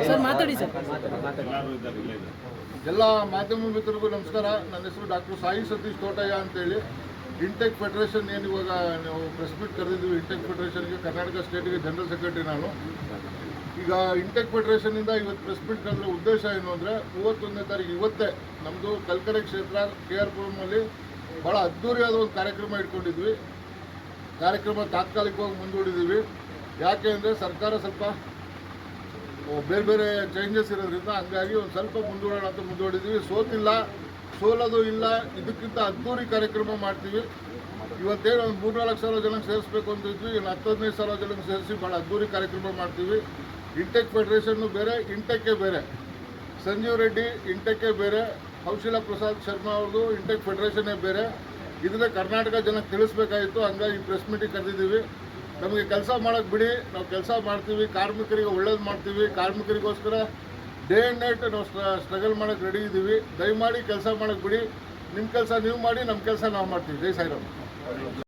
Sir ಮಾತಾಡಿ sir. ಎಲ್ಲ ಮಾಧ್ಯಮ ಮಿತ್ರರಿಗೂ ನಮಸ್ಕಾರ. ನನ್ನ ಹೆಸರು ಡಾಕ್ಟರ್ ಸಾಯಿ ಸತೀಶ್ ತೋಟಯ್ಯ ಅಂತೇಳಿ. ಇಂಟೆಕ್ ಫೆಡರೇಷನ್ ಏನು ಇವಾಗ ನಾವು ಪ್ರೆಸ್ ಮೀಟ್ ಕರೆದಿದ್ವಿ, ಇಂಟೆಕ್ ಫೆಡರೇಷನ್ಗೆ ಕರ್ನಾಟಕ ಸ್ಟೇಟಿಗೆ ಜನರಲ್ ಸೆಕ್ರೆಟರಿ ನಾನು. ಈಗ ಇಂಟೆಕ್ ಫೆಡರೇಷನಿಂದ ಇವತ್ತು ಪ್ರೆಸ್ ಮೀಟ್ ಕರೆದ ಉದ್ದೇಶ ಏನು ಅಂದರೆ, 31ನೇ ತಾರೀಕು ಇವತ್ತೇ ನಮ್ಮದು ಕಲ್ಕರೆ ಕ್ಷೇತ್ರ KR ಪುರಮಲ್ಲಿ ಭಾಳ ಅದ್ಧೂರಿಯಾದ ಒಂದು ಕಾರ್ಯಕ್ರಮ ಇಟ್ಕೊಂಡಿದ್ವಿ. ಕಾರ್ಯಕ್ರಮ ತಾತ್ಕಾಲಿಕವಾಗಿ ಮುಂದೂಡಿದ್ದೀವಿ. ಯಾಕೆ ಅಂದರೆ ಸರ್ಕಾರ ಸ್ವಲ್ಪ ಬೇರೆ ಬೇರೆ ಚೇಂಜಸ್ ಇರೋದ್ರಿಂದ ಹಂಗಾಗಿ ಒಂದು ಸ್ವಲ್ಪ ಮುಂದೂಡೋಣ ಅಂತ ಮುಂದೂಡಿದ್ದೀವಿ. ಸೋಲೋದು ಇಲ್ಲ, ಇದಕ್ಕಿಂತ ಅದ್ಧೂರಿ ಕಾರ್ಯಕ್ರಮ ಮಾಡ್ತೀವಿ. ಇವತ್ತೇನು ಒಂದು 3-4 ಸಾವಿರ ಜನಕ್ಕೆ ಸೇರಿಸ್ಬೇಕು ಅಂತಿದ್ವಿ, ಇನ್ನು 10-15 ಸಾವಿರ ಜನಕ್ಕೆ ಸೇರಿಸಿ ಭಾಳ ಅದ್ಧೂರಿ ಕಾರ್ಯಕ್ರಮ ಮಾಡ್ತೀವಿ. ಇಂಟೆಕ್ ಫೆಡರೇಷನ್ನು ಬೇರೆ, ಇಂಟೆಕ್ಕೇ ಬೇರೆ. ಸಂಜೀವ್ ರೆಡ್ಡಿ ಇಂಟೆಕ್ಕೇ ಬೇರೆ, ಕೌಶಲ ಪ್ರಸಾದ್ ಶರ್ಮಾ ಅವ್ರದ್ದು ಇಂಟೆಕ್ ಫೆಡರೇಷನ್ನೇ ಬೇರೆ. ಇದನ್ನೇ ಕರ್ನಾಟಕ ಜನಕ್ಕೆ ತಿಳಿಸ್ಬೇಕಾಗಿತ್ತು, ಹಂಗಾಗಿ ಪ್ರೆಸ್ ಮೀಟಿಂಗ್ ಕರೆದಿದ್ದೀವಿ. ನಮಗೆ ಕೆಲಸ ಮಾಡೋಕ್ಕೆ ಬಿಡಿ, ನಾವು ಕೆಲಸ ಮಾಡ್ತೀವಿ, ಕಾರ್ಮಿಕರಿಗೆ ಒಳ್ಳೇದು ಮಾಡ್ತೀವಿ. ಕಾರ್ಮಿಕರಿಗೋಸ್ಕರ ಡೇ ಆ್ಯಂಡ್ ನೈಟ್ ನಾವು ಸ್ಟ್ರಗಲ್ ಮಾಡೋಕ್ಕೆ ರೆಡಿ ಇದ್ದೀವಿ. ದಯಮಾಡಿ ಕೆಲಸ ಮಾಡೋಕ್ಕೆ ಬಿಡಿ. ನಿಮ್ಮ ಕೆಲಸ ನೀವು ಮಾಡಿ, ನಮ್ಮ ಕೆಲಸ ನಾವು ಮಾಡ್ತೀವಿ. ಜೈ ಸಾಯಿರಾಮ್.